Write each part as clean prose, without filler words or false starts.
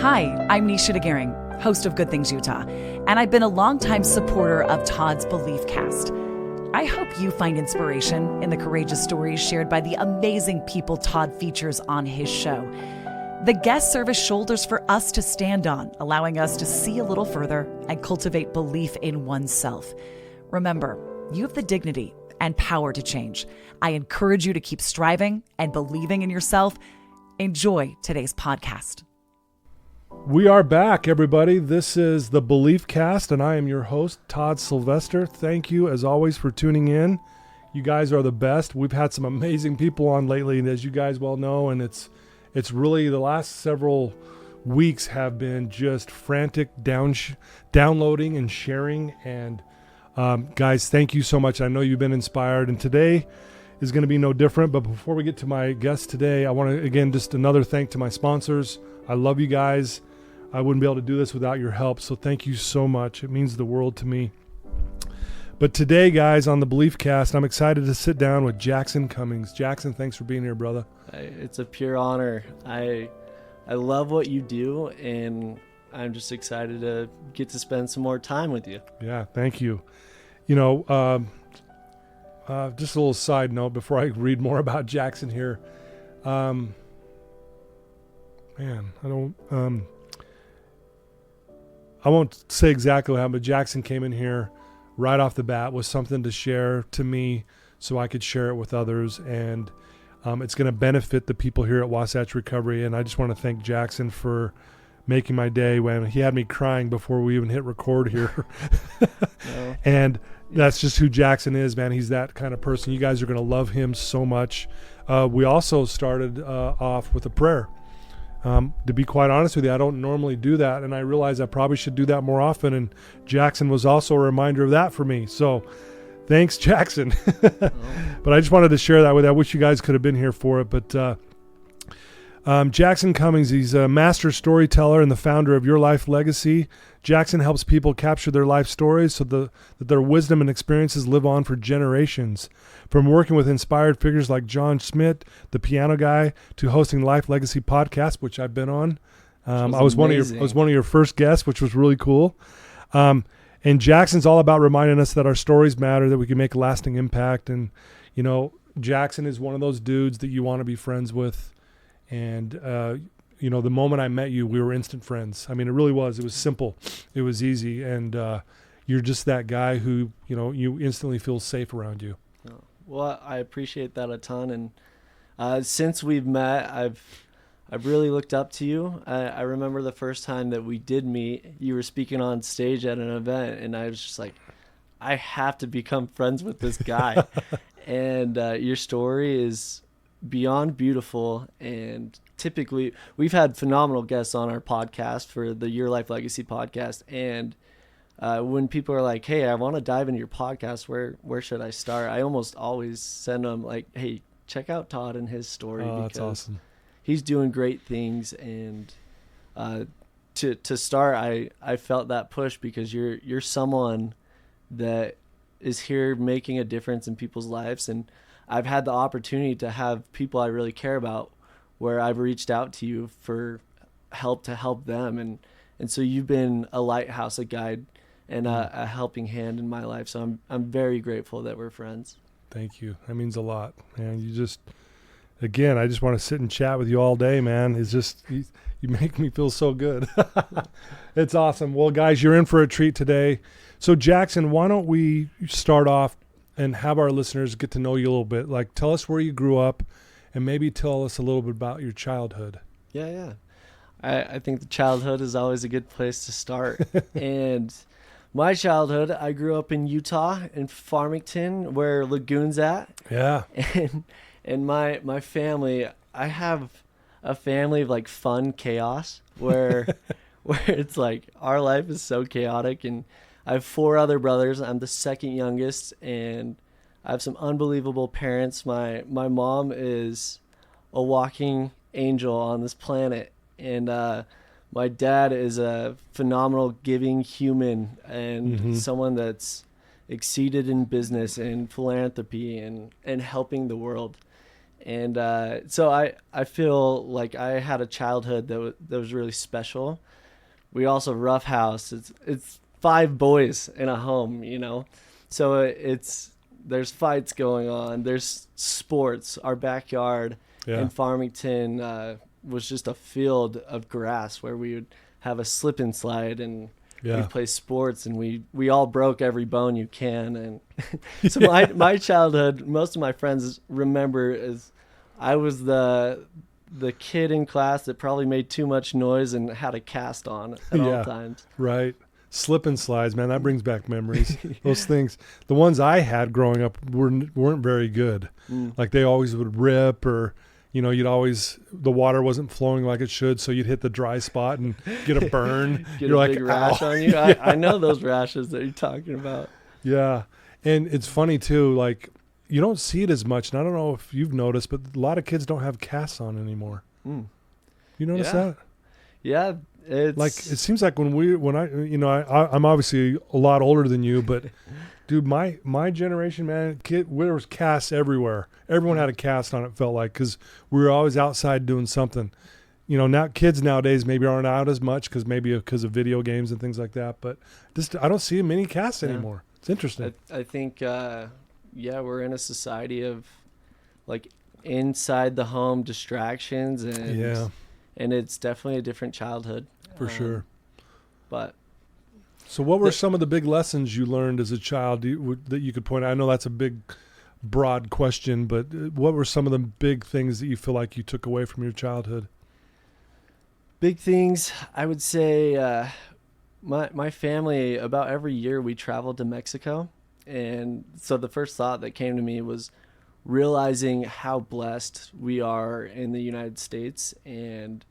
Hi, I'm Nisha DeGaring, host of Good Things Utah, and I've been a longtime supporter of Todd's Beliefcast. I hope you find inspiration in the courageous stories shared by the amazing people Todd features on his show. The guests serve as shoulders for us to stand on, allowing us to see a little further and cultivate belief in oneself. Remember, you have the dignity and power to change. I encourage you to keep striving and believing in yourself. Enjoy today's podcast. We are back, everybody. This is the Beliefcast, and I am your host, Todd Sylvester. Thank you, as always, for tuning in. You guys are the best. We've had some amazing people on lately, and as you guys well know, and it's really the last several weeks have been just frantic downloading and sharing. And guys, thank you so much. I know you've been inspired, and today is going to be no different. But before we get to my guest today, I want to, again, just another thank to my sponsors. I love you guys. I wouldn't be able to do this without your help. So thank you so much. It means the world to me. But today, guys, on the Beliefcast, I'm excited to sit down with Jaxon Cummings. Jaxon, thanks for being here, brother. It's a pure honor. I love what you do, and I'm just excited to get to spend some more time with you. Yeah, thank you. You know, just a little side note before I read more about Jaxon here. I won't say exactly what happened, but Jaxon came in here right off the bat with something to share to me so I could share it with others. And it's going to benefit the people here at Wasatch Recovery. And I just want to thank Jaxon for making my day when he had me crying before we even hit record here. No. And that's just who Jaxon is, man. He's that kind of person. You guys are going to love him so much. We also started off with a prayer. To be quite honest with you, I don't normally do that, and I realize I probably should do that more often, and Jaxon was also a reminder of that for me. So thanks, Jaxon. But I just wanted to share that with you. I wish you guys could have been here for it. But Jaxon Cummings, he's a master storyteller and the founder of Your Life Legacy. Jaxon helps people capture their life stories so that their wisdom and experiences live on for generations. From working with inspired figures like Schmidt, the piano guy, to hosting Life Legacy podcast, which I've been on. I was one of your first guests, which was really cool. And Jaxon's all about reminding us that our stories matter, that we can make a lasting impact. And you know, Jaxon is one of those dudes that you want to be friends with. And you know, the moment I met you, we were instant friends. I mean, it really was. It was simple. It was easy. And you're just that guy who, you know, you instantly feel safe around you. Well, I appreciate that a ton. And since we've met, I've really looked up to you. I remember the first time that we did meet, you were speaking on stage at an event, and I was just like, I have to become friends with this guy. And your story is beyond beautiful, and typically we've had phenomenal guests on our podcast for the Your Life Legacy podcast, and when people are like, hey, I want to dive into your podcast, where should I start? I almost always send them like, hey, check out Todd and his story, because that's awesome. He's doing great things. And to start, I felt that push because you're someone that is here making a difference in people's lives. And I've had the opportunity to have people I really care about where I've reached out to you for help to help them. And so you've been a lighthouse, a guide, and a helping hand in my life. So I'm very grateful that we're friends. Thank you. That means a lot, man. You just, again, I just want to sit and chat with you all day, man. It's just, you make me feel so good. It's awesome. Well, guys, you're in for a treat today. So Jaxon, why don't we start off and have our listeners get to know you a little bit? Like, tell us where you grew up and maybe tell us a little bit about your childhood. Yeah. I think the childhood is always a good place to start. And my childhood, I grew up in Utah, in Farmington, where Lagoon's at. Yeah. And my family, I have a family of like fun chaos where it's like our life is so chaotic. And I have 4 other brothers. I'm the second youngest, and I have some unbelievable parents. My mom is a walking angel on this planet, and my dad is a phenomenal giving human and someone that's exceeded in business and philanthropy and helping the world. And so I feel like I had a childhood that was really special. We also roughhouse. It's 5 boys in a home, you know, so there's fights going on. There's sports. Our backyard in Farmington was just a field of grass where we would have a slip and slide, and we'd play sports, and we all broke every bone you can. And so my childhood, most of my friends remember as I was the kid in class that probably made too much noise and had a cast on at all times. Right. Slip and slides, man, that brings back memories. Those things, the ones I had growing up weren't very good. Like they always would rip, or the water wasn't flowing like it should, so you'd hit the dry spot and get a burn. You're like, big rash on you. I know those rashes that you're talking about. Yeah. And it's funny too, like you don't see it as much, and I don't know if you've noticed, but a lot of kids don't have casts on anymore. You notice that? Yeah. It's like it seems like I'm obviously a lot older than you, but dude, my generation, man, there was casts everywhere. Everyone had a cast on, it felt like, because we were always outside doing something. Now kids nowadays maybe aren't out as much because of video games and things like that, but I don't see many casts anymore. It's interesting. I think we're in a society of like inside the home distractions, and it's definitely a different childhood. For sure. But so what were some of the big lessons you learned as a child that you could point out? I know that's a big, broad question, but what were some of the big things that you feel like you took away from your childhood? Big things, I would say my family, about every year we traveled to Mexico. And so the first thought that came to me was realizing how blessed we are in the United States, and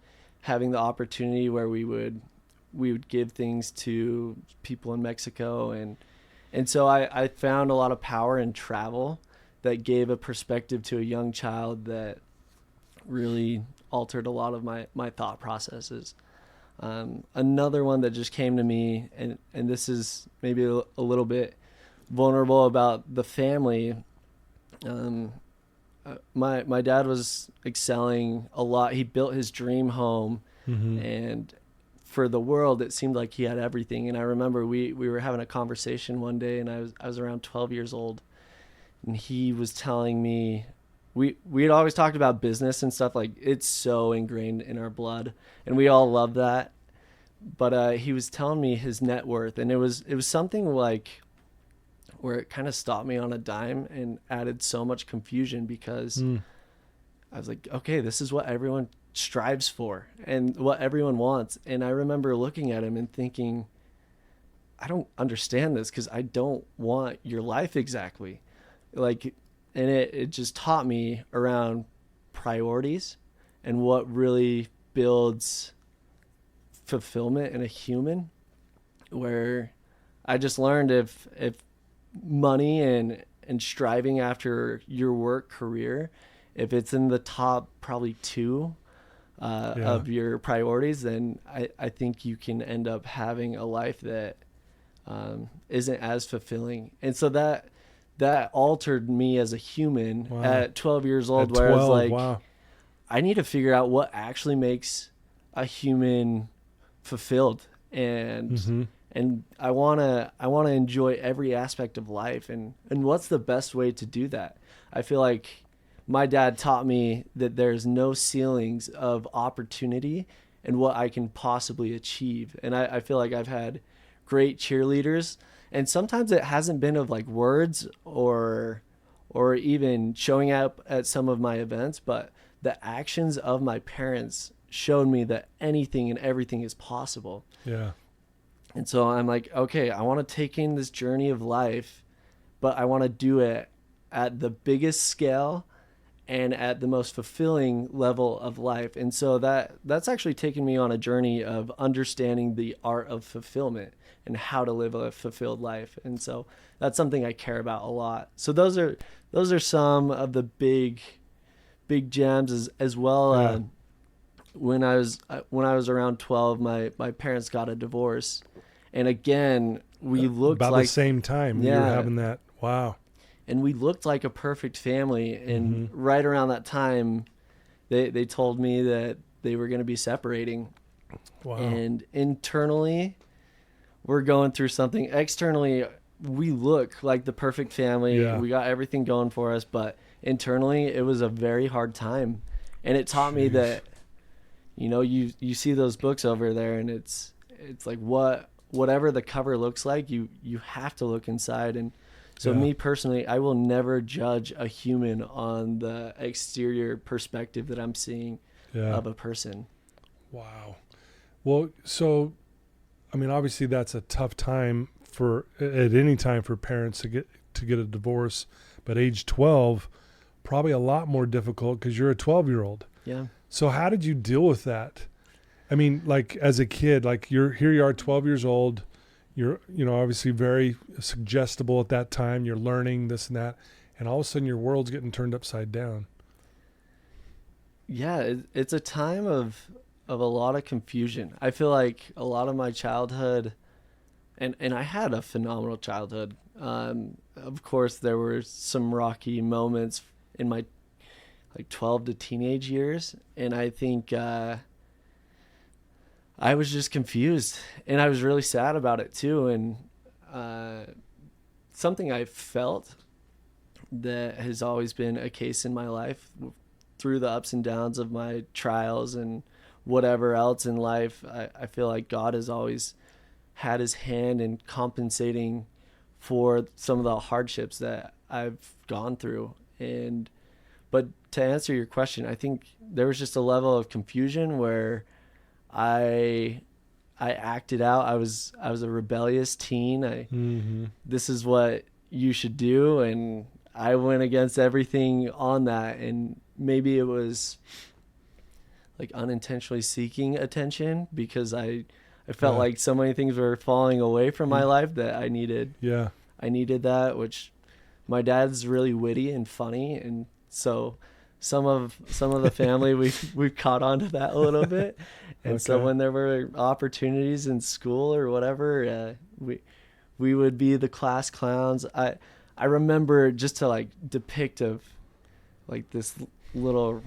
having the opportunity where we would give things to people in Mexico. And so I found a lot of power in travel that gave a perspective to a young child that really altered a lot of my thought processes. Another one that just came to me, and this is maybe a little bit vulnerable about the family. My dad was excelling a lot. He built his dream home, and for the world, it seemed like he had everything. And I remember we were having a conversation one day, and I was around 12 years old, and he was telling me, we had always talked about business and stuff, like it's so ingrained in our blood, and we all love that. But he was telling me his net worth, and it was something like where it kind of stopped me on a dime and added so much confusion, because I was like, okay, this is what everyone strives for and what everyone wants. And I remember looking at him and thinking, I don't understand this, because I don't want your life exactly. Like, and it just taught me around priorities and what really builds fulfillment in a human, where I just learned if money and striving after your work career, if it's in the top probably 2 of your priorities, then I think you can end up having a life that isn't as fulfilling. And so that altered me as a human at 12 years old, where I was like, I need to figure out what actually makes a human fulfilled, and I want to enjoy every aspect of life, and what's the best way to do that? I feel like my dad taught me that there's no ceilings of opportunity and what I can possibly achieve. And I feel like I've had great cheerleaders, and sometimes it hasn't been of like words or even showing up at some of my events, but the actions of my parents showed me that anything and everything is possible. Yeah. And so I'm like, okay, I want to take in this journey of life, but I want to do it at the biggest scale and at the most fulfilling level of life. And so that's actually taken me on a journey of understanding the art of fulfillment and how to live a fulfilled life. And so that's something I care about a lot. So those are some of the big gems as well. Yeah. When I was around 12, my parents got a divorce, and again we looked about like the same time you were having that. Wow. and we looked like a perfect family. And right around that time, they told me that they were going to be separating. Wow. And internally, we're going through something. Externally, we look like the perfect family. Yeah. We got everything going for us, but internally, it was a very hard time. And it taught me that, you see those books over there, and it's like whatever the cover looks like, you have to look inside. And so me personally, I will never judge a human on the exterior perspective that I'm seeing of a person. Wow. Well, so, I mean, obviously that's a tough time at any time for parents to get a divorce, but age 12, probably a lot more difficult because you're a 12-year-old. Yeah. So how did you deal with that? I mean, like as a kid, like here you are 12 years old, you're, obviously very suggestible at that time. You're learning this and that, and all of a sudden your world's getting turned upside down. Yeah. It's a time of a lot of confusion. I feel like a lot of my childhood, and I had a phenomenal childhood. Of course, there were some rocky moments in my 12 to teenage years, and I think I was just confused, and I was really sad about it too. And something I felt that has always been a case in my life through the ups and downs of my trials and whatever else in life, I feel like God has always had his hand in compensating for some of the hardships that I've gone through. But to answer your question, I think there was just a level of confusion where I acted out. I was a rebellious teen. This is what you should do, and I went against everything on that. And maybe it was like unintentionally seeking attention because I felt like so many things were falling away from my life that I needed. Yeah. I needed that, which my dad's really witty and funny, and so some of the family we've caught on to that a little bit. And so when there were opportunities in school or whatever, we would be the class clowns. I remember, just to like depict of like this little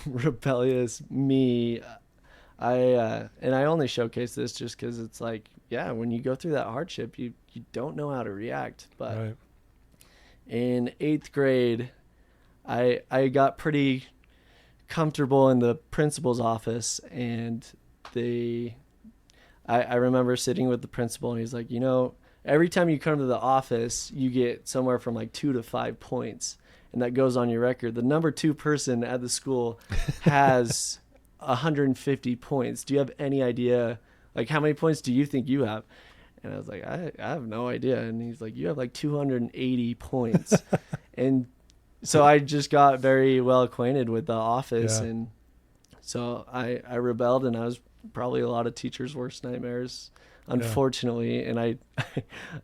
rebellious me, and I only showcase this just because it's like, yeah, when you go through that hardship, you don't know how to react. But in 8th grade, I got pretty comfortable in the principal's office, and I remember sitting with the principal, and he's like, every time you come to the office, you get somewhere from like 2 to 5 points, and that goes on your record. The number 2 person at the school has 150 points. Do you have any idea, like, how many points do you think you have? And I was like, I have no idea. And he's like, you have like 280 points. And so I just got very well acquainted with the office. And so I rebelled, and I was probably a lot of teachers' worst nightmares, unfortunately. And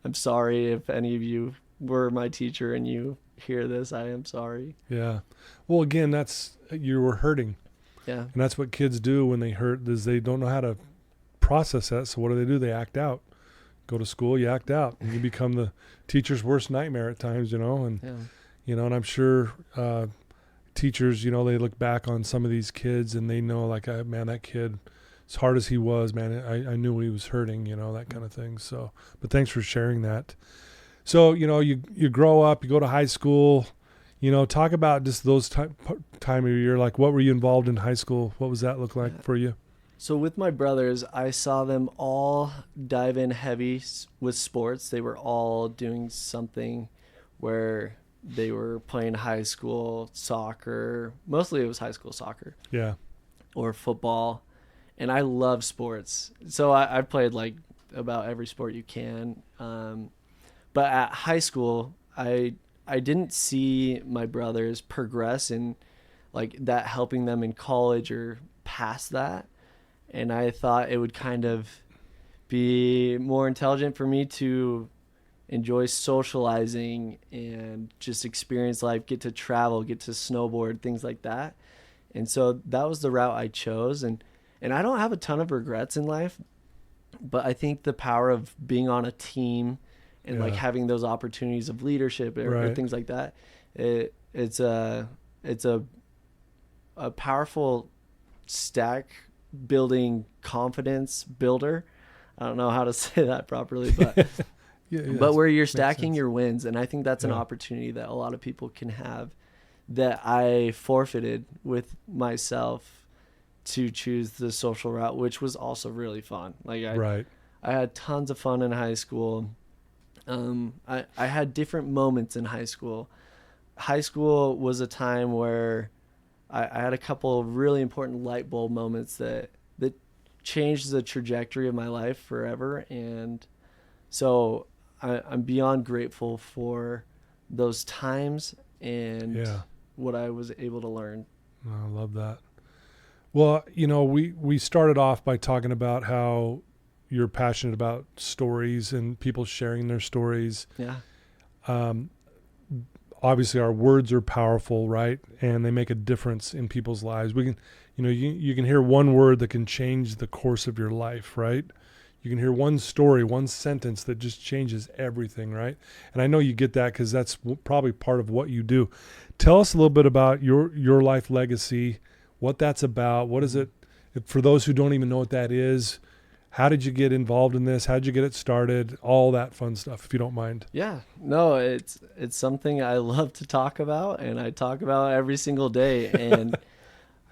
I'm sorry if any of you were my teacher and you hear this. I am sorry. Yeah. Well, again, you were hurting. Yeah. And that's what kids do when they hurt, is they don't know how to process that. So what do? They act out. Go to school, you act out, and you become the teacher's worst nightmare at times, and and I'm sure teachers, they look back on some of these kids and they know, like, man, that kid, as hard as he was, man, I knew he was hurting, that kind of thing. So, but thanks for sharing that. So, you grow up, you go to high school, talk about just those time of year. Like, what were you involved in high school? What was that look like for you? So with my brothers, I saw them all dive in heavy with sports. They were all doing something where they were playing high school soccer. Mostly it was high school soccer. Yeah. Or football. And I love sports. So I played like about every sport you can. But at high school, I didn't see my brothers progress in like that, helping them in college or past that. And I thought it would kind of be more intelligent for me to enjoy socializing and just experience life, get to travel, get to snowboard, things like that. And so that was the route I chose. And I don't have a ton of regrets in life, but I think the power of being on a team and like having those opportunities of leadership or things like that. It's a powerful stack building confidence builder. I don't know how to say that properly, but but where you're stacking your wins. And I think that's an opportunity that a lot of people can have that I forfeited with myself to choose the social route, which was also really fun. Like I had tons of fun in high school. I had different moments in high school. High school was a time where I had a couple of really important light bulb moments that changed the trajectory of my life forever. And so I'm beyond grateful for those times and what I was able to learn. I love that. Well, we started off by talking about how you're passionate about stories and people sharing their stories. Yeah. Obviously our words are powerful, right? And they make a difference in people's lives. We can, you can hear one word that can change the course of your life, right? You can hear one story, one sentence that just changes everything, right? And I know you get that because that's probably part of what you do. Tell us a little bit about your life legacy, what that's about. What is it for those who don't even know what that is? How did you get involved in this? How did you get it started? All that fun stuff, if you don't mind. Yeah, no, it's something I love to talk about, and I talk about every single day. And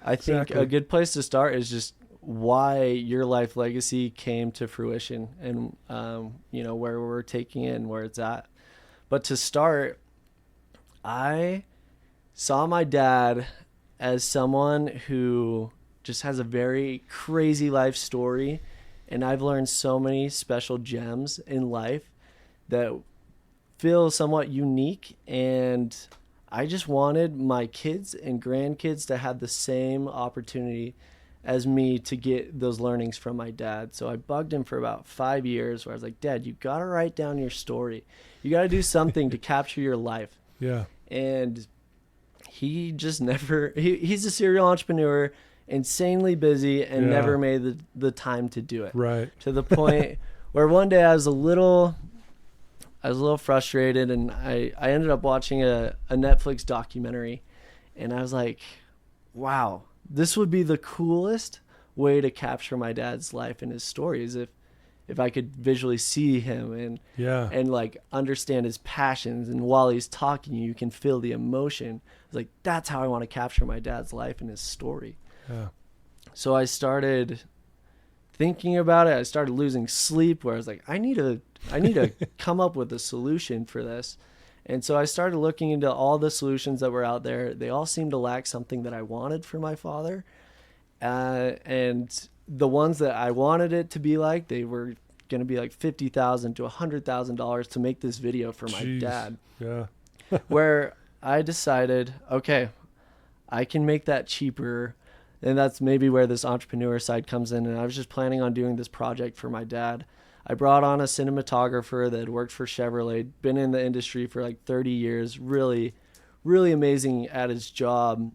I think a good place to start is just why your life legacy came to fruition, and where we're taking it and where it's at. But to start, I saw my dad as someone who just has a very crazy life story. And I've learned so many special gems in life that feel somewhat unique. And I just wanted my kids and grandkids to have the same opportunity as me to get those learnings from my dad. So I bugged him for about 5 years where I was like, Dad, you got to write down your story. You got to do something to capture your life. Yeah. And he just never, he's a serial entrepreneur, insanely busy, and never made the time to do it. Right. To the point where one day I was a little frustrated, and I ended up watching a Netflix documentary, and I was like, wow, this would be the coolest way to capture my dad's life and his stories if I could visually see him and like understand his passions, and while he's talking you can feel the emotion. I was like, that's how I want to capture my dad's life and his story. Yeah. So I started thinking about it. I started losing sleep where I was like, I need to come up with a solution for this. And so I started looking into all the solutions that were out there. They all seemed to lack something that I wanted for my father. And the ones that I wanted it to be like, they were going to be like $50,000 to $100,000 to make this video for my dad. Yeah. Where I decided, okay, I can make that cheaper. And that's maybe where this entrepreneur side comes in. And I was just planning on doing this project for my dad. I brought on a cinematographer that had worked for Chevrolet, been in the industry for like 30 years, really, really amazing at his job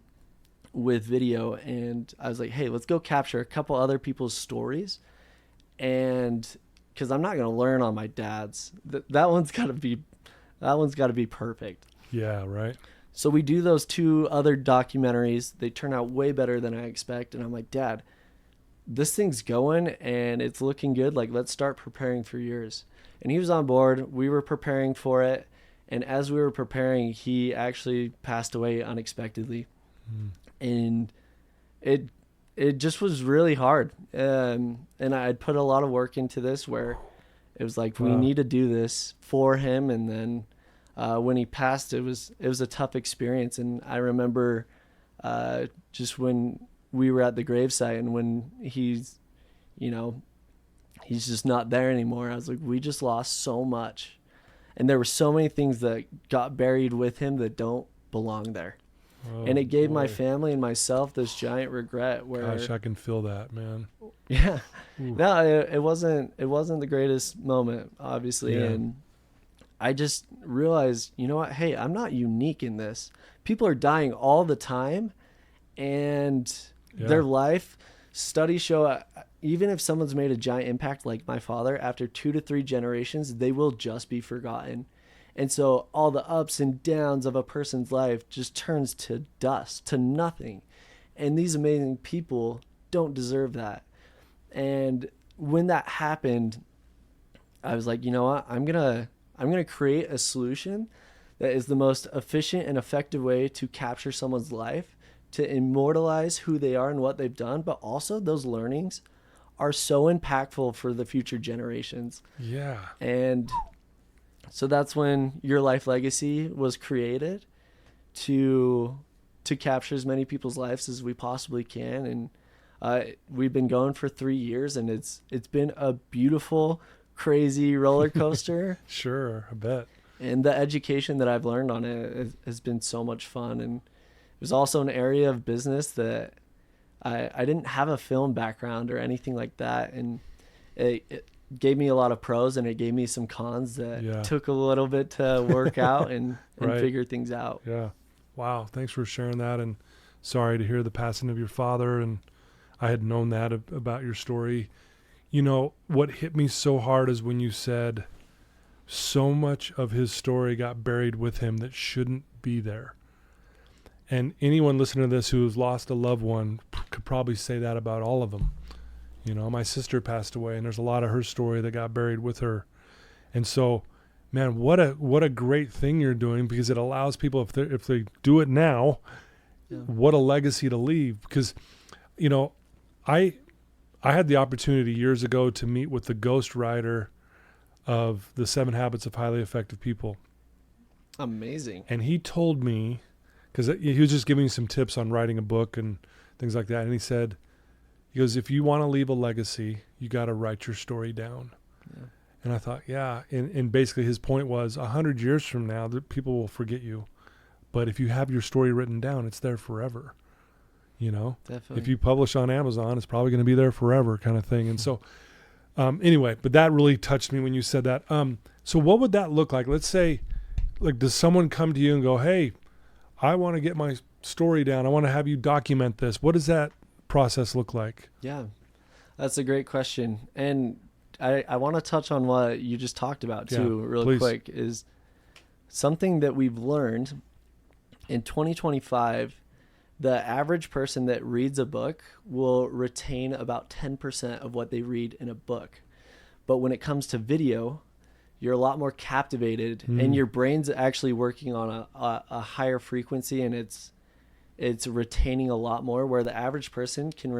with video. And I was like, hey, let's go capture a couple other people's stories. And because I'm not going to learn on my dad's, that one's got to be perfect. Yeah, right. So we do those 2 other documentaries. They turn out way better than I expect. And I'm like, Dad, this thing's going and it's looking good. Like, let's start preparing for yours. And he was on board. We were preparing for it. And as we were preparing, he actually passed away unexpectedly. And it just was really hard. And I'd put a lot of work into this where it was like, we need to do this for him. And then when he passed, it was a tough experience. And I remember just when we were at the gravesite and when he's just not there anymore, I was like, we just lost so much. And there were so many things that got buried with him that don't belong there. Oh, and it gave my family and myself this giant regret where, gosh, I can feel that, man. Yeah. Ooh. No, it wasn't the greatest moment, obviously. Yeah. And I just realized, you know what? Hey, I'm not unique in this. People are dying all the time, and their life, studies show even if someone's made a giant impact like my father, after 2 to 3 generations, they will just be forgotten. And so all the ups and downs of a person's life just turns to dust, to nothing. And these amazing people don't deserve that. And when that happened, I was like, you know what? I'm going to create a solution that is the most efficient and effective way to capture someone's life, to immortalize who they are and what they've done, but also those learnings are so impactful for the future generations. Yeah. And so that's when Your Life Legacy was created, to capture as many people's lives as we possibly can. And we've been going for 3 years, and it's been a beautiful, crazy roller coaster. Sure, I bet. And the education that I've learned on it has been so much fun. And it was also an area of business that I didn't have a film background or anything like that. And it gave me a lot of pros, and it gave me some cons that took a little bit to work out and Right. figure things out. Yeah. Wow. Thanks for sharing that. And sorry to hear the passing of your father. And I had known that about your story. You know, what hit me so hard is when you said so much of his story got buried with him that shouldn't be there. And anyone listening to this who has lost a loved one could probably say that about all of them. You know, my sister passed away, and there's a lot of her story that got buried with her. And so, man, what a great thing you're doing, because it allows people, if they do it now, what a legacy to leave. Because, you know, I had the opportunity years ago to meet with the ghostwriter of the 7 Habits of Highly Effective People. Amazing. And he told me, because he was just giving me some tips on writing a book and things like that. And he goes, if you want to leave a legacy, you got to write your story down. Yeah. And I thought, yeah. And basically his point was 100 years from now, people will forget you. But if you have your story written down, it's there forever. You know, Definitely. If you publish on Amazon, it's probably going to be there forever, kind of thing. And so, anyway, but that really touched me when you said that. So what would that look like? Let's say, like, does someone come to you and go, hey, I want to get my story down. I want to have you document this. What does that process look like? Yeah, that's a great question. And I want to touch on what you just talked about too, really quick, is something that we've learned in 2025. The average person that reads a book will retain about 10% of what they read in a book. But when it comes to video, you're a lot more captivated, and your brain's actually working on a higher frequency, and it's retaining a lot more, where the average person can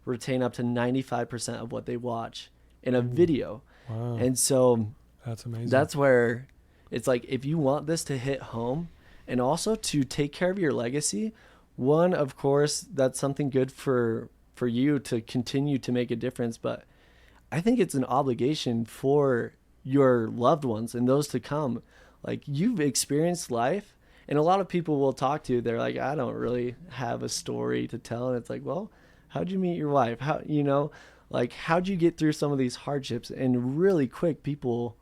retain up to 95% of what they watch in a video. Wow. And so that's amazing. That's where it's like, if you want this to hit home, and also to take care of your legacy, one, of course, that's something good for you to continue to make a difference. But I think it's an obligation for your loved ones and those to come. Like, you've experienced life, and a lot of people will talk to you. They're like, I don't really have a story to tell. And it's like, well, how'd you meet your wife? How'd you get through some of these hardships? And really quick, people,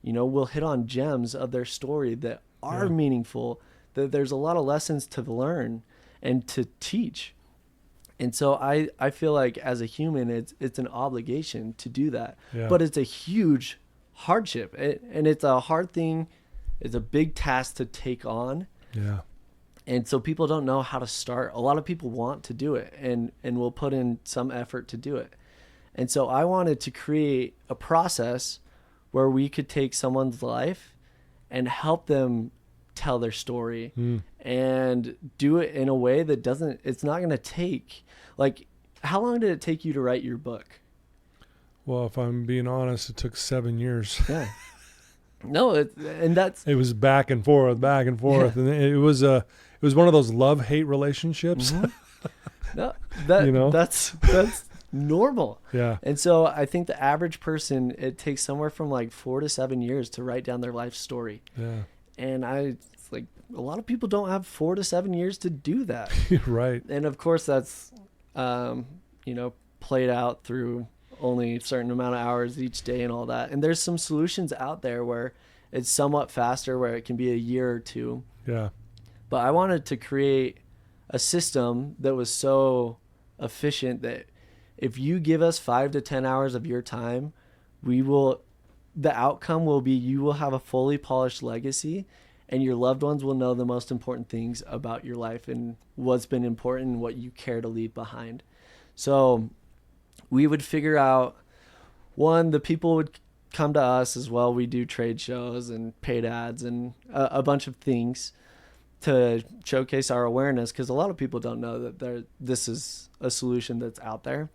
will hit on gems of their story that are meaningful, that there's a lot of lessons to learn and to teach. And so I feel like as a human, it's an obligation to do that. Yeah. But it's a huge hardship, and it's a hard thing. It's a big task to take on. Yeah. And so people don't know how to start. A lot of people want to do it and will put in some effort to do it. And so I wanted to create a process where we could take someone's life and help them tell their story and do it in a way that it's not going to take, like, how long did it take you to write your book? Well, if I'm being honest, it took 7 years. Yeah. No, it was back and forth, yeah. And it was one of those love-hate relationships. Mm-hmm. No, that's normal. Yeah. And so I think the average person, it takes somewhere from like 4 to 7 years to write down their life story. Yeah. And it's like, a lot of people don't have 4 to 7 years to do that. Right. And of course that's, played out through only a certain amount of hours each day and all that. And there's some solutions out there where it's somewhat faster, where it can be a year or two. Yeah. But I wanted to create a system that was so efficient that if you give us 5 to 10 hours of your time, the outcome will be you will have a fully polished legacy, and your loved ones will know the most important things about your life and what's been important and what you care to leave behind. So we would figure out, one, the people would come to us as well. We do trade shows and paid ads and a bunch of things to showcase our awareness, because a lot of people don't know that this is a solution that's out there.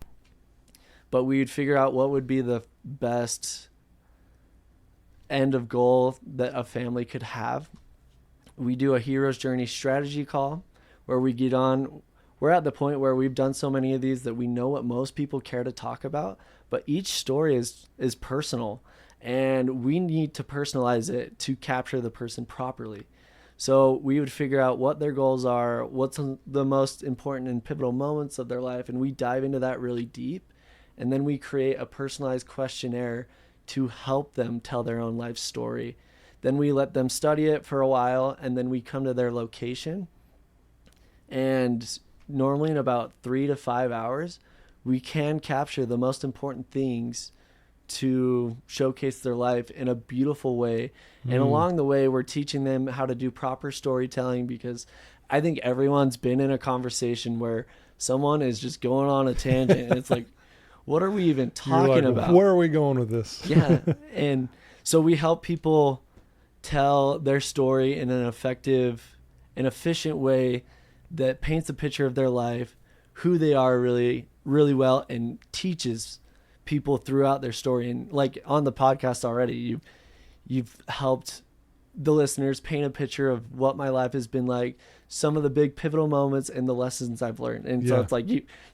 But we'd figure out what would be the best end of goal that a family could have. We do a hero's journey strategy call where we get on. We're at the point where we've done so many of these that we know what most people care to talk about, but each story is personal, and we need to personalize it to capture the person properly. So we would figure out what their goals are, what's the most important and pivotal moments of their life, and we dive into that really deep. And then we create a personalized questionnaire to help them tell their own life story. Then we let them study it for a while, and then we come to their location. And normally in about 3 to 5 hours, we can capture the most important things to showcase their life in a beautiful way. And along the way, we're teaching them how to do proper storytelling, because I think everyone's been in a conversation where someone is just going on a tangent and it's like, what are we even talking about? Where are we going with this? Yeah. And so we help people tell their story in an effective and efficient way that paints a picture of their life, who they are really, really well, and teaches people throughout their story. And like on the podcast already, you've helped the listeners paint a picture of what my life has been like, some of the big pivotal moments and the lessons I've learned. And so it's like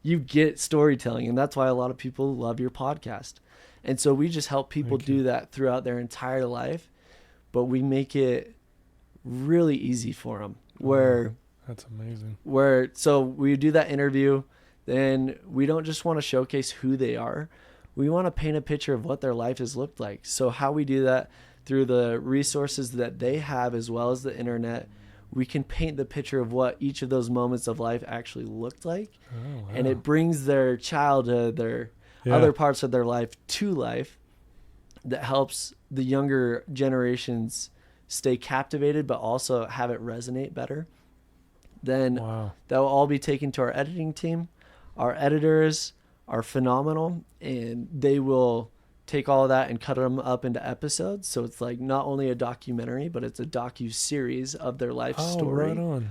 you get storytelling, and that's why a lot of people love your podcast. And so we just help people do that throughout their entire life, but we make it really easy for them. That's amazing. So we do that interview, then we don't just want to showcase who they are. We want to paint a picture of what their life has looked like. So how we do that, through the resources that they have as well as the internet, we can paint the picture of what each of those moments of life actually looked like. Oh, wow. And it brings their childhood, their other parts of their life to life, that helps the younger generations stay captivated but also have it resonate better. Then that will all be taken to our editing team. Our editors are phenomenal, and they will take all of that and cut them up into episodes. So it's like not only a documentary, but it's a docu-series of their life story. Right on.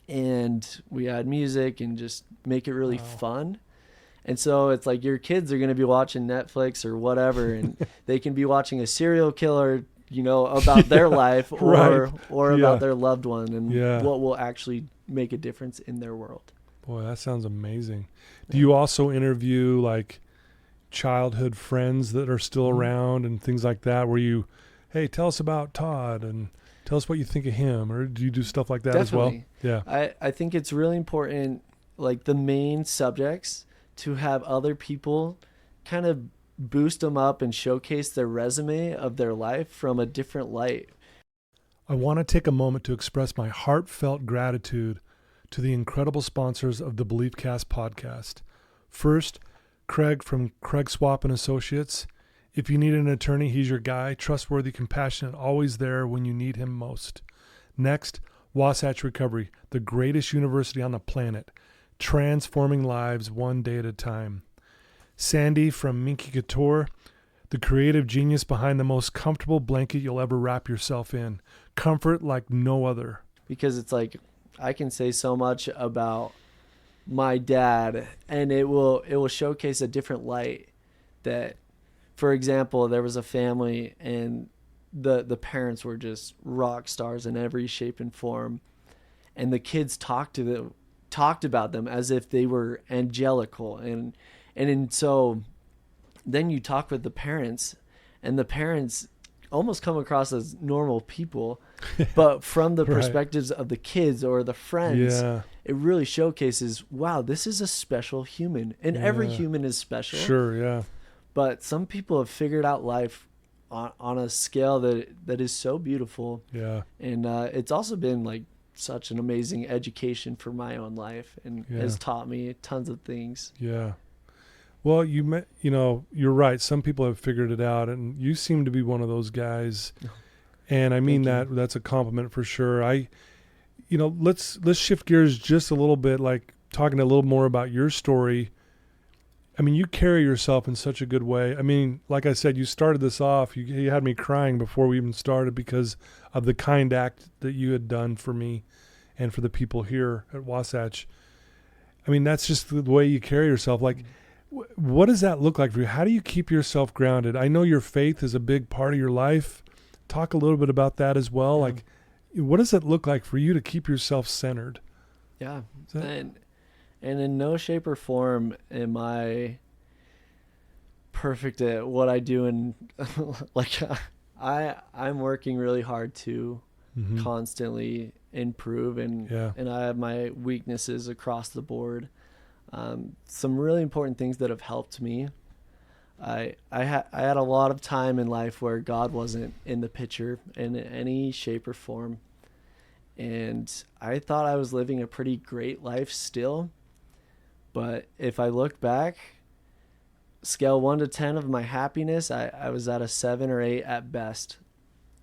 And we add music and just make it really fun. And so it's like your kids are going to be watching Netflix or whatever, and they can be watching a serial killer, about their life or about their loved one, and what will actually make a difference in their world. Boy, that sounds amazing. Do you also interview like childhood friends that are still around and things like that, where hey, tell us about Todd and tell us what you think of him, or do you do stuff like that Definitely. as well? Yeah. I think it's really important, like the main subjects, to have other people kind of boost them up and showcase their resume of their life from a different light. I want to take a moment to express my heartfelt gratitude to the incredible sponsors of the Beliefcast podcast. First, Craig from Craig Swap and Associates. If you need an attorney, he's your guy. Trustworthy, compassionate, always there when you need him most. Next, Wasatch Recovery, the greatest university on the planet, transforming lives one day at a time. Sandy from Minky Couture, the creative genius behind the most comfortable blanket you'll ever wrap yourself in. Comfort like no other. Because it's like, I can say so much about my dad, and it will showcase a different light. That, for example, there was a family, and the parents were just rock stars in every shape and form, and the kids talked about them as if they were angelical, and so then you talk with the parents, and the parents almost come across as normal people, but from the perspectives of the kids or the friends, it really showcases, wow, this is a special human, and every human is special. Sure, yeah. But some people have figured out life on a scale that is so beautiful. Yeah. And it's also been like such an amazing education for my own life, and has taught me tons of things. Yeah. Well, you're right. Some people have figured it out, and you seem to be one of those guys. And I mean that's a compliment for sure. Let's shift gears just a little bit, like talking a little more about your story. I mean, you carry yourself in such a good way. I mean, like I said, you started this off. You had me crying before we even started because of the kind act that you had done for me and for the people here at Wasatch. I mean, that's just the way you carry yourself. Like, what does that look like for you? How do you keep yourself grounded? I know your faith is a big part of your life. Talk a little bit about that as well. Yeah. Like, what does it look like for you to keep yourself centered? Yeah. And in no shape or form am I perfect at what I do. And like, I'm working really hard to constantly improve, and I have my weaknesses across the board. Some really important things that have helped me. I had a lot of time in life where God wasn't in the picture in any shape or form. And I thought I was living a pretty great life still. But if I look back, scale 1 to 10 of my happiness, I was at a 7 or 8 at best,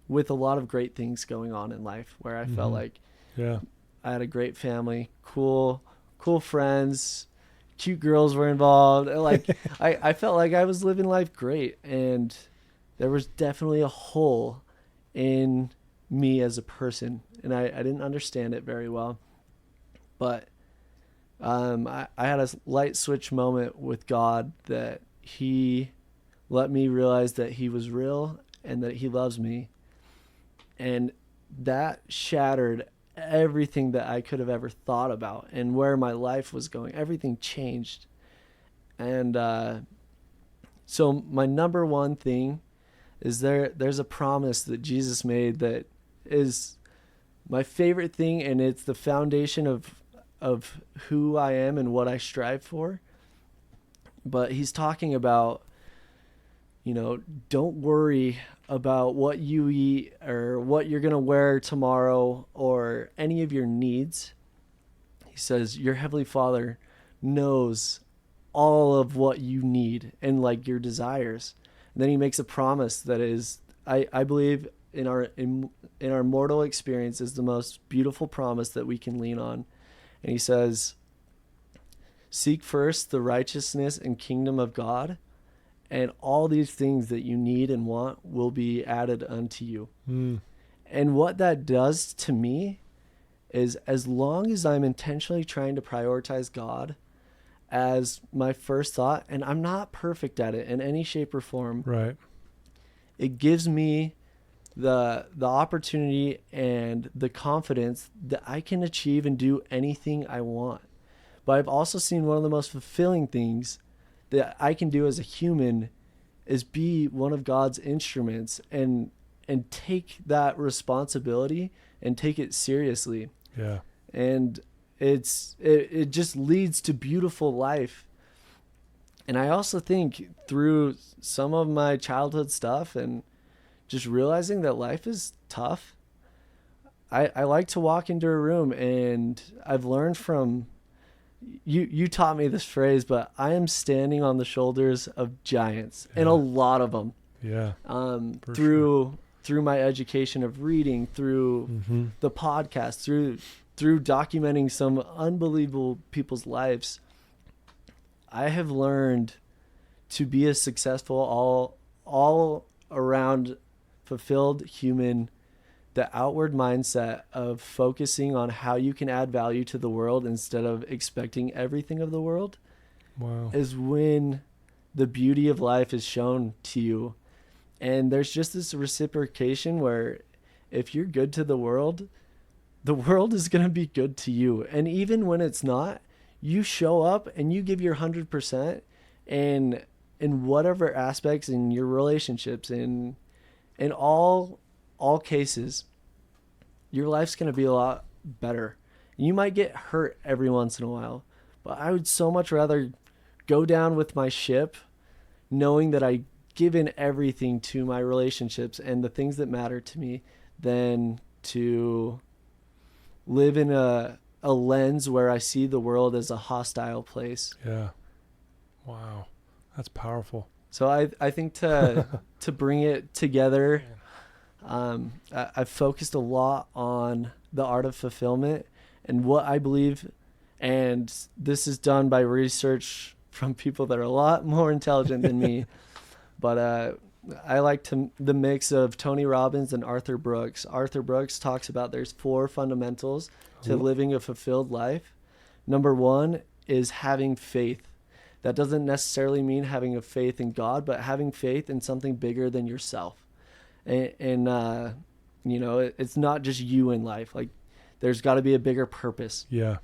with a lot of great things going on in life where I felt like I had a great family, cool friends, cute girls were involved. Like I felt like I was living life great, and there was definitely a hole in me as a person, and I didn't understand it very well. But I had a light switch moment with God that he let me realize that he was real and that he loves me. And that shattered everything that I could have ever thought about and where my life was going. Everything changed. And so my number one thing is there's a promise that Jesus made that is my favorite thing, and it's the foundation of who I am and what I strive for. But he's talking about, don't worry about what you eat or what you're going to wear tomorrow or any of your needs. He says your Heavenly Father knows all of what you need and like your desires. And then he makes a promise that is, I believe in our mortal experience, is the most beautiful promise that we can lean on. And he says, seek first the righteousness and kingdom of God, and all these things that you need and want will be added unto you. And what that does to me is, as long as I'm intentionally trying to prioritize God as my first thought, and I'm not perfect at it in any shape or form, right, it gives me the opportunity and the confidence that I can achieve and do anything I want. But I've also seen one of the most fulfilling things that I can do as a human is be one of God's instruments and take that responsibility and take it seriously. Yeah. And it just leads to beautiful life. And I also think through some of my childhood stuff and just realizing that life is tough, I like to walk into a room, and I've learned from you taught me this phrase, but I am standing on the shoulders of giants, and a lot of them. Yeah. Through my education of reading, through the podcast, through documenting some unbelievable people's lives, I have learned to be a successful, all around fulfilled human. The outward mindset of focusing on how you can add value to the world instead of expecting everything of the world is when the beauty of life is shown to you. And there's just this reciprocation where if you're good to the world is going to be good to you. And even when it's not, you show up and you give your 100% in whatever aspects in your relationships, in all cases, your life's going to be a lot better. You might get hurt every once in a while, but I would so much rather go down with my ship knowing that I've given everything to my relationships and the things that matter to me than to live in a lens where I see the world as a hostile place. Yeah. Wow. That's powerful. So I think to bring it together, I've focused a lot on the art of fulfillment and what I believe, and this is done by research from people that are a lot more intelligent than me. But I like the mix of Tony Robbins and Arthur Brooks. Arthur Brooks talks about there's 4 fundamentals to living a fulfilled life. Number 1 is having faith. That doesn't necessarily mean having a faith in God, but having faith in something bigger than yourself. And you know, it's not just you in life. Like, there's got to be a bigger purpose. Yeah.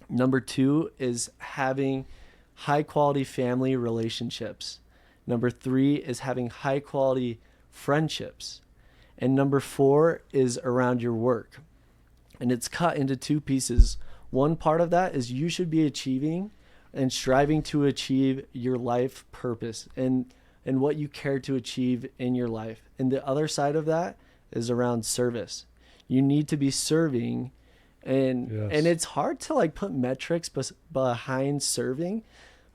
Number 2 is having high quality family relationships. Number 3 is having high quality friendships. And number 4 is around your work. And it's cut into 2 pieces. One part of that is you should be achieving and striving to achieve your life purpose and what you care to achieve in your life. And the other side of that is around service. You need to be serving, and it's hard to like put metrics behind serving,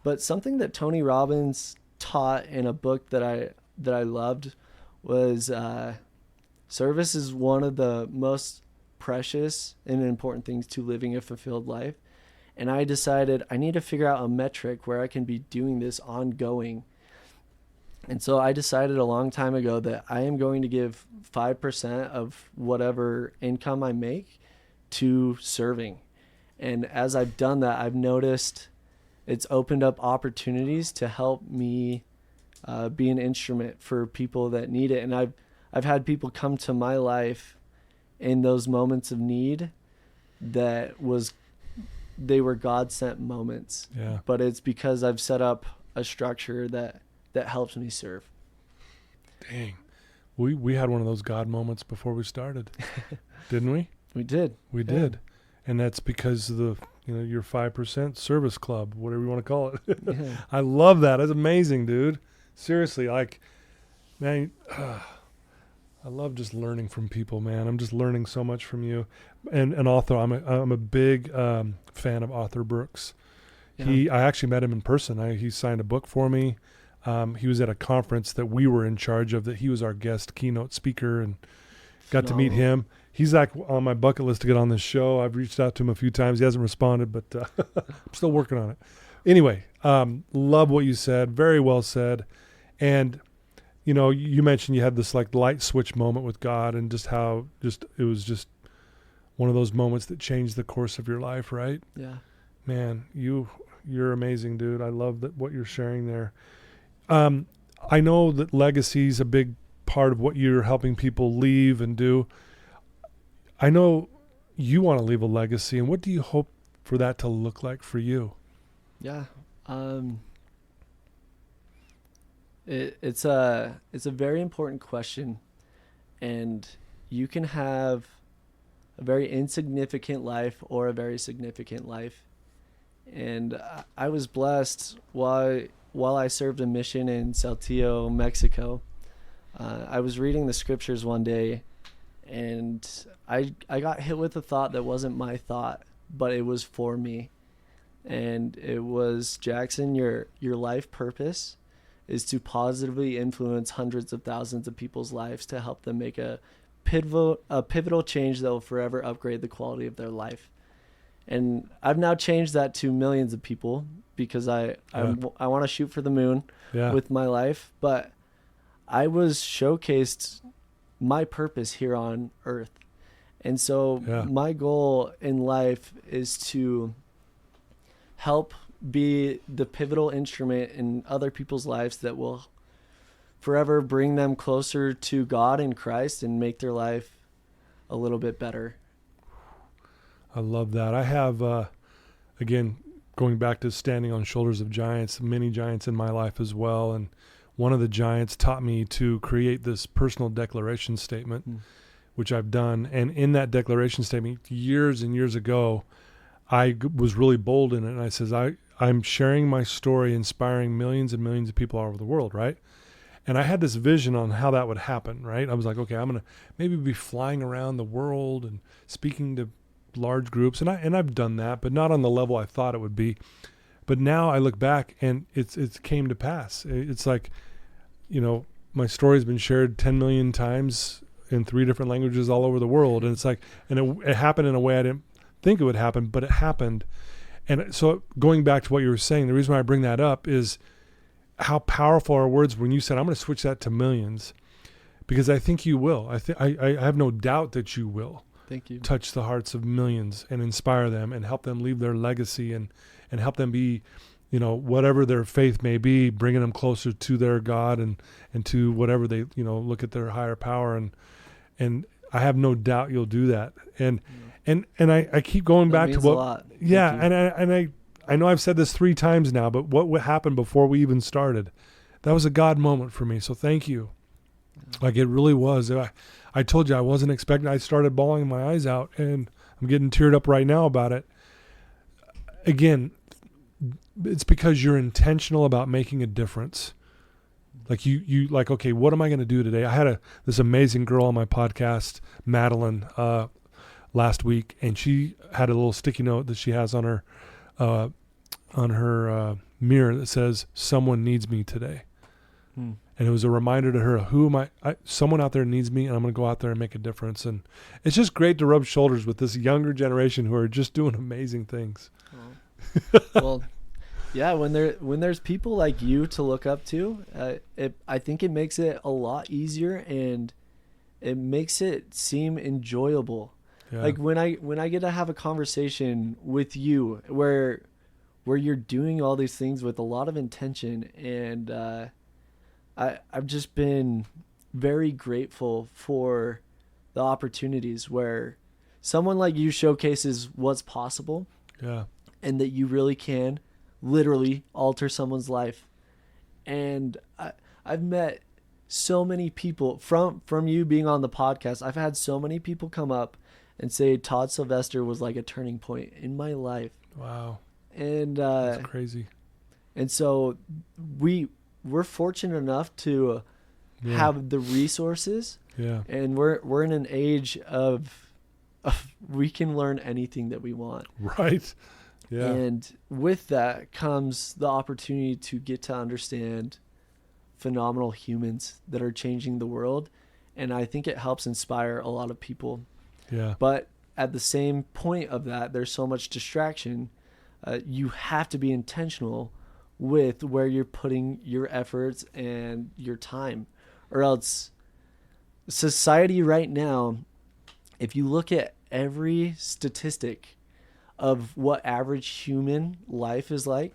but something that Tony Robbins taught in a book that I loved was service is one of the most precious and important things to living a fulfilled life. And I decided I need to figure out a metric where I can be doing this ongoing. And so I decided a long time ago that I am going to give 5% of whatever income I make to serving. And as I've done that, I've noticed it's opened up opportunities to help me be an instrument for people that need it. And I've had people come to my life in those moments of need they were God-sent moments. Yeah. But it's because I've set up a structure that helps me serve. Dang. We had one of those God moments before we started, didn't we? We did. We did. And that's because of your 5% service club, whatever you want to call it. Yeah. I love that. That's amazing, dude. Seriously, like, man, I love just learning from people, man. I'm just learning so much from you. And also, I'm a big fan of Arthur Brooks. Yeah. I actually met him in person. He signed a book for me. He was at a conference that we were in charge of, that he was our guest keynote speaker, and got to meet him. He's like on my bucket list to get on this show. I've reached out to him a few times. He hasn't responded, but I'm still working on it. Anyway, love what you said. Very well said. And you mentioned you had this like light switch moment with God, and just how it was just one of those moments that changed the course of your life, right? Yeah. Man, you're amazing, dude. I love what you're sharing there. I know that legacy is a big part of what you're helping people leave and do. I know you want to leave a legacy, and what do you hope for that to look like for you? Yeah. It's a very important question, and you can have a very insignificant life or a very significant life. And I was blessed while I served a mission in Saltillo, Mexico. I was reading the scriptures one day, and I got hit with a thought that wasn't my thought, but it was for me. And it was, Jaxon, your life purpose is to positively influence hundreds of thousands of people's lives to help them make a pivotal change that will forever upgrade the quality of their life. And I've now changed that to millions of people, because I want to shoot for the moon with my life. But I was showcased my purpose here on earth. And so my goal in life is to help be the pivotal instrument in other people's lives that will forever bring them closer to God and Christ and make their life a little bit better. I love that. I have, again, going back to standing on shoulders of giants, many giants in my life as well. And one of the giants taught me to create this personal declaration statement, which I've done. And in that declaration statement, years and years ago, I was really bold in it. And I says, I'm sharing my story, inspiring millions and millions of people all over the world, right? And I had this vision on how that would happen, right? I was like, okay, I'm going to maybe be flying around the world and speaking to large groups. And I've done that, but not on the level I thought it would be. But now I look back and it's came to pass. It's like, my story's been shared 10 million times in 3 different languages all over the world. And it's like, and it happened in a way I didn't think it would happen, but it happened. And so going back to what you were saying, the reason why I bring that up is how powerful our words when you said, I'm going to switch that to millions, because I think you will. I have no doubt that you will. Thank you. Touch the hearts of millions and inspire them and help them leave their legacy and help them be, whatever their faith may be, bringing them closer to their God and to whatever they, look at their higher power. And I have no doubt you'll do that. And I keep going back to what, a lot. yeah. And I know I've said this 3 times now, but what happened before we even started, that was a God moment for me. So thank you. Like it really was. I told you I wasn't expecting. I started bawling my eyes out, and I'm getting teared up right now about it. Again, it's because you're intentional about making a difference. Like you like, okay, what am I going to do today? I had this amazing girl on my podcast, Madeline, last week, and she had a little sticky note that she has on her mirror that says, "Someone needs me today." And it was a reminder to her, who am I? Someone out there needs me, and I'm going to go out there and make a difference. And it's just great to rub shoulders with this younger generation who are just doing amazing things. Well, yeah, when there's people like you to look up to, I think it makes it a lot easier, and it makes it seem enjoyable. Yeah. Like when I get to have a conversation with you where you're doing all these things with a lot of intention, and I've just been very grateful for the opportunities where someone like you showcases what's possible. Yeah. And that you really can literally alter someone's life. And I've met so many people from you being on the podcast. I've had so many people come up and say Todd Sylvester was like a turning point in my life. Wow. And that's crazy. And so we're fortunate enough to have the resources. Yeah. And we're in an age of we can learn anything that we want. Right. Yeah. And with that comes the opportunity to get to understand phenomenal humans that are changing the world. And I think it helps inspire a lot of people. Yeah. But at the same point of that, there's so much distraction. You have to be intentional with where you're putting your efforts and your time, or else society right now, if you look at every statistic of what average human life is like,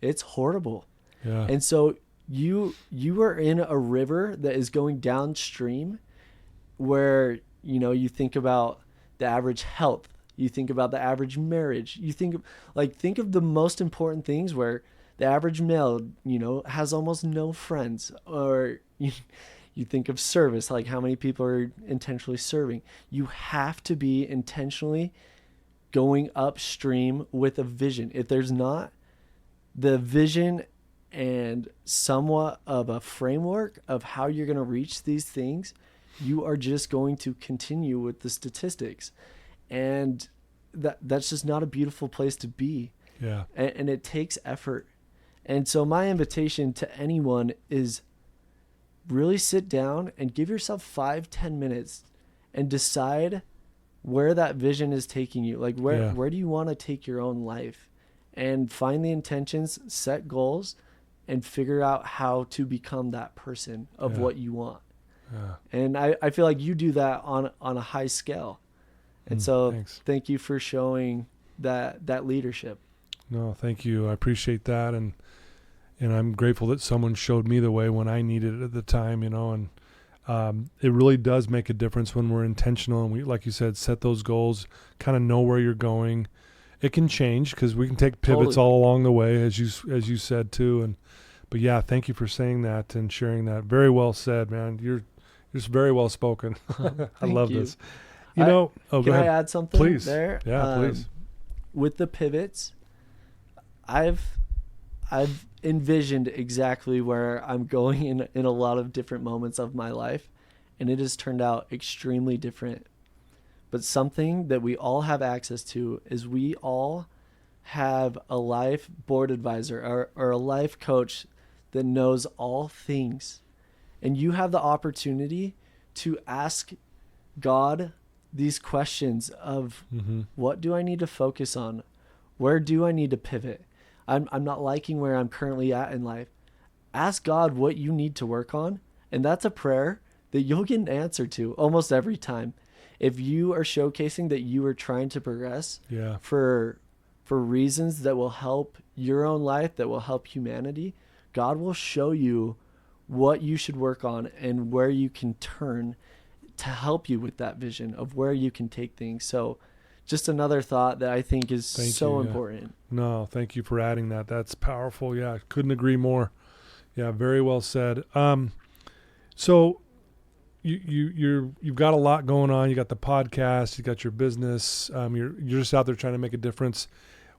it's horrible. Yeah. And so you are in a river that is going downstream, where you think about the average health, you think about the average marriage, you think of the most important things, where the average male has almost no friends, or you think of service, like how many people are intentionally serving. You have to be intentionally going upstream with a vision. If there's not the vision and somewhat of a framework of how you're going to reach these things, you are just going to continue with the statistics. And that's just not a beautiful place to be. Yeah. And it takes effort. And so my invitation to anyone is really sit down and give yourself 5-10 minutes and decide where that vision is taking you. Like where do you want to take your own life, and find the intentions, set goals, and figure out how to become that person of what you want. Yeah. And I feel like you do that on a high scale. And so thanks. Thank you for showing that leadership. No, thank you. I appreciate that. And I'm grateful that someone showed me the way when I needed it at the time, and it really does make a difference when we're intentional and we, like you said, set those goals, kind of know where you're going. It can change because we can take pivots all along the way, as you said too. But yeah, thank you for saying that and sharing that. Very well said, man. You're just very well spoken. I love this. Can go ahead. I add something Please. there? Yeah, please. With the pivots, I've envisioned exactly where I'm going in a lot of different moments of my life, and it has turned out extremely different. But something that we all have access to is we all have a life board advisor or a life coach that knows all things, and you have the opportunity to ask God these questions of what do I need to focus on? Where do I need to pivot? I'm not liking where I'm currently at in life. Ask God what you need to work on, and that's a prayer that you'll get an answer to almost every time. If you are showcasing that you are trying to progress for reasons that will help your own life, that will help humanity, God will show you what you should work on and where you can turn to help you with that vision of where you can take things. So just another thought that I think is important. No, thank you for adding that. That's powerful. Yeah, couldn't agree more. Yeah, very well said. So you've got a lot going on. You got the podcast, you got your business. You're just out there trying to make a difference.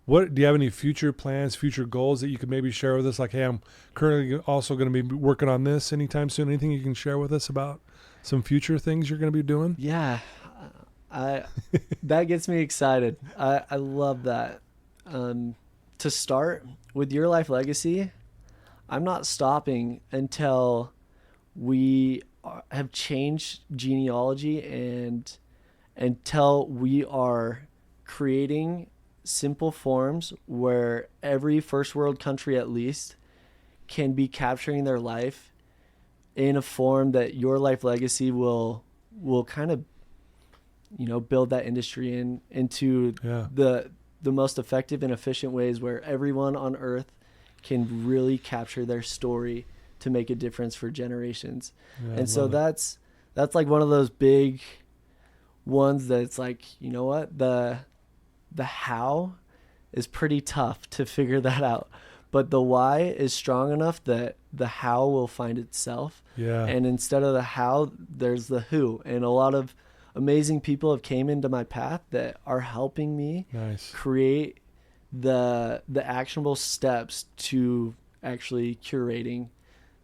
What do you have any future plans, future goals that you could maybe share with us? Like, hey, I'm currently also going to be working on this anytime soon. Anything you can share with us about some future things you're going to be doing? Yeah, that gets me excited. I love that. To start with Your Life Legacy, I'm not stopping until we have changed genealogy and until we are creating simple forms where every first world country at least can be capturing their life in a form that Your Life Legacy will kind of, build that industry into the most effective and efficient ways where everyone on earth can really capture their story to make a difference for generations. And so that's like one of those big ones that's like, you know what, the how is pretty tough to figure that out, but the why is strong enough that the how will find itself. And instead of the how, there's the who, and a lot of amazing people have came into my path that are helping me create the actionable steps to actually curating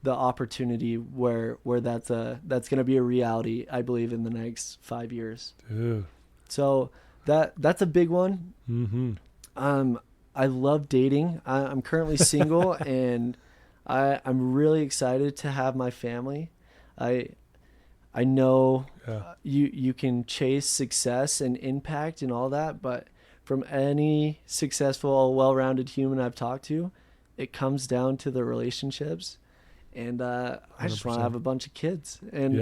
the opportunity where that's going to be a reality, I believe, in the next 5 years. Dude. So that's a big one. I love dating. I'm currently single and I'm really excited to have my family. I know you can chase success and impact and all that, but from any successful, well-rounded human I've talked to, it comes down to the relationships. And I just want to have a bunch of kids and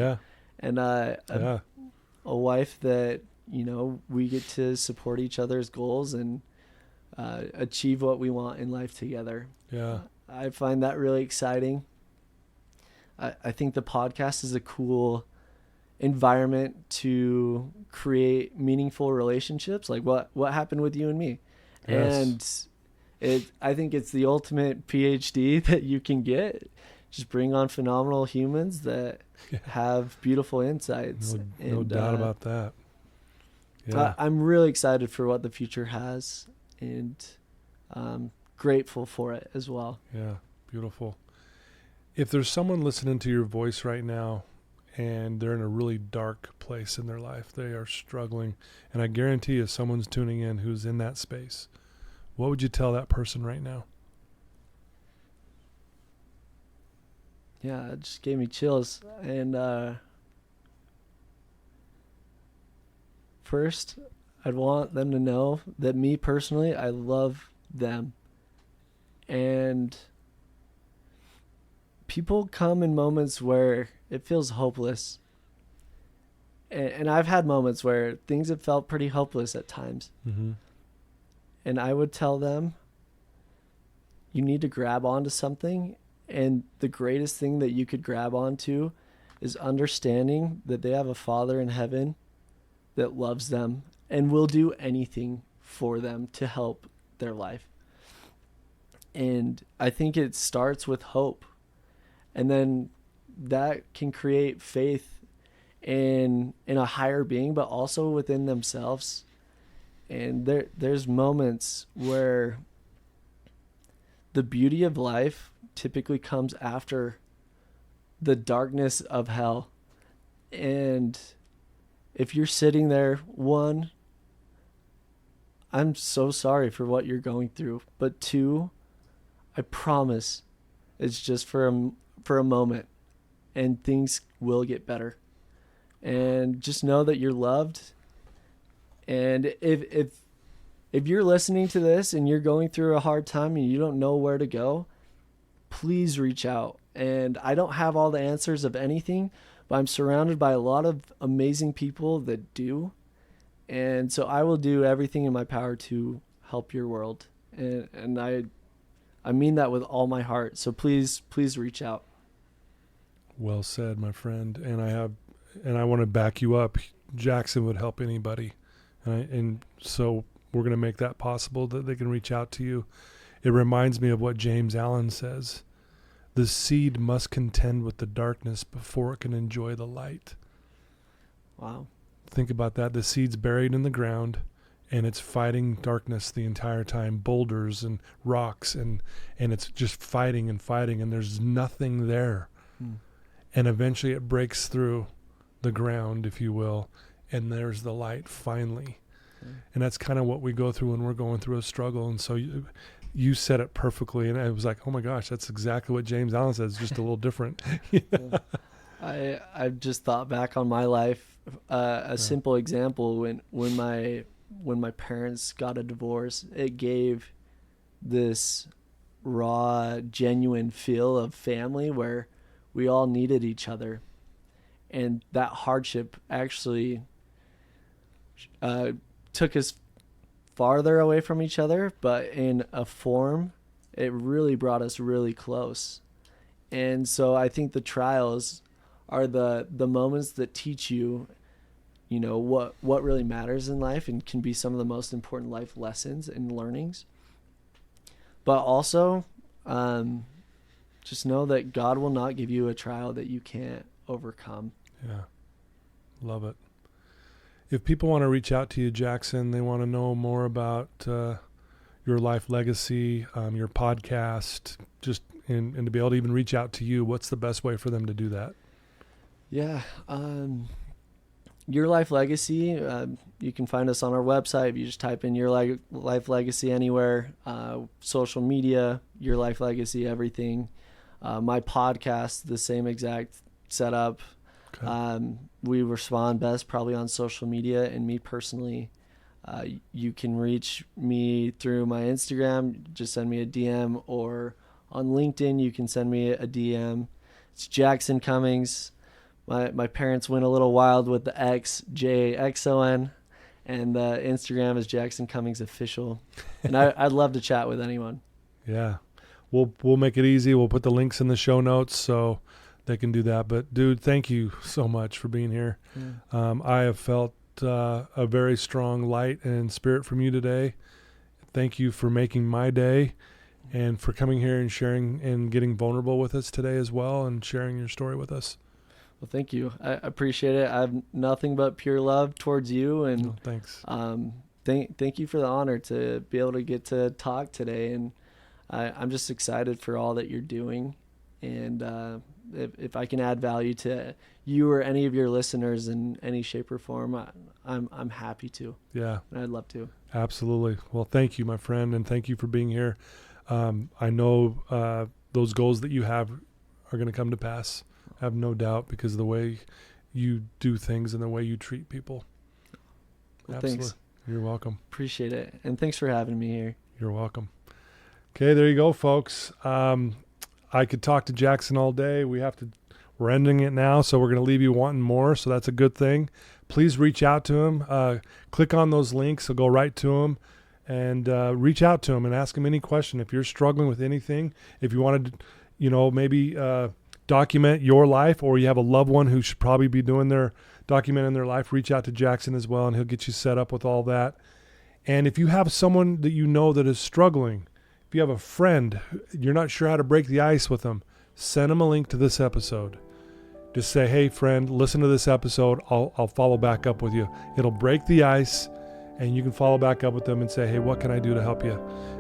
a wife that, we get to support each other's goals and achieve what we want in life together. I find that really exciting. I think the podcast is a cool environment to create meaningful relationships, like what happened with you and me. And I think it's the ultimate PhD that you can get. Just bring on phenomenal humans that have beautiful insights. No doubt about that. I'm really excited for what the future has, and grateful for it as well. Yeah, beautiful. If there's someone listening to your voice right now and they're in a really dark place in their life, they are struggling, and I guarantee you someone's tuning in who's in that space, what would you tell that person right now? Yeah, it just gave me chills. And first, I'd want them to know that me personally, I love them. And people come in moments where it feels hopeless. And I've had moments where things have felt pretty hopeless at times. And I would tell them, you need to grab onto something. And the greatest thing that you could grab onto is understanding that they have a Father in heaven that loves them and will do anything for them to help their life. And I think it starts with hope. And then that can create faith in a higher being, but also within themselves. And there's moments where the beauty of life typically comes after the darkness of hell. And if you're sitting there, one, I'm so sorry for what you're going through. But two, I promise it's just for a moment, and things will get better. And just know that you're loved. And if you're listening to this and you're going through a hard time and you don't know where to go, please reach out. And I don't have all the answers of anything, but I'm surrounded by a lot of amazing people that do. And so I will do everything in my power to help your world. And I mean that with all my heart. So please reach out. Well said, my friend. And I want to back you up. Jaxon would help anybody. And so we're going to make that possible, that they can reach out to you. It reminds me of what James Allen says. The seed must contend with the darkness before it can enjoy the light. Wow. Think about that. The seed's buried in the ground, and it's fighting darkness the entire time, boulders and rocks, and it's just fighting, and there's nothing there. And eventually it breaks through the ground, if you will, and there's the light finally. And that's kind of what we go through when we're going through a struggle. And so you said it perfectly, and I was like, oh my gosh, that's exactly what James Allen says, just a little different. I've just thought back on my life. A simple example, when my parents got a divorce, it gave this raw, genuine feel of family where we all needed each other. And that hardship actually took us farther away from each other, but in a form, it really brought us really close. And so I think the trials are the moments that teach you, what really matters in life, and can be some of the most important life lessons and learnings. But also, just know that God will not give you a trial that you can't overcome. Yeah. Love it. If people want to reach out to you, Jaxon, they want to know more about your life legacy, your podcast, and to be able to even reach out to you, what's the best way for them to do that? Yeah. Your Life Legacy, you can find us on our website. If you just type in Your Life Legacy anywhere, social media, Your Life Legacy, everything. My podcast, the same exact setup. Okay. We respond best probably on social media, and me personally, you can reach me through my Instagram. Just send me a DM, or on LinkedIn, you can send me a DM. It's Jaxon Cummings. My parents went a little wild with the X, Jaxon, and the Instagram is Jaxon Cummings Official. And I'd love to chat with anyone. Yeah. We'll make it easy. We'll put the links in the show notes so they can do that. But, dude, thank you so much for being here. Yeah. I have felt a very strong light and spirit from you today. Thank you for making my day and for coming here and sharing and getting vulnerable with us today as well, and sharing your story with us. Well, thank you. I appreciate it. I have nothing but pure love towards you, and thanks. Thank you for the honor to be able to get to talk today, and I'm just excited for all that you're doing, and if I can add value to you or any of your listeners in any shape or form, I'm happy to. Yeah, and I'd love to. Absolutely. Well, thank you, my friend, and thank you for being here. I know those goals that you have are going to come to pass. I have no doubt, because of the way you do things and the way you treat people. Well, thanks. You're welcome. Appreciate it. And thanks for having me here. You're welcome. Okay, there you go, folks. I could talk to Jaxon all day. We're ending it now, so we're going to leave you wanting more, so that's a good thing. Please reach out to him. Click on those links. Go right to him, and reach out to him and ask him any question. If you're struggling with anything, if you wanted to, maybe document your life, or you have a loved one who should probably be documenting their life, reach out to Jaxon as well, and he'll get you set up with all that. And if you have someone that you know that is struggling, if you have a friend, you're not sure how to break the ice with them, send them a link to this episode. Just say, hey friend, listen to this episode. I'll follow back up with you. It'll break the ice, and you can follow back up with them and say, hey, what can I do to help you?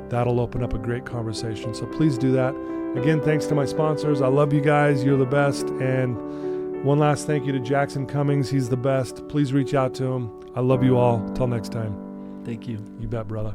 That'll open up a great conversation. So please do that. Again, thanks to my sponsors. I love you guys. You're the best. And one last thank you to Jaxon Cummings. He's the best. Please reach out to him. I love you all. Till next time. Thank you. You bet, brother.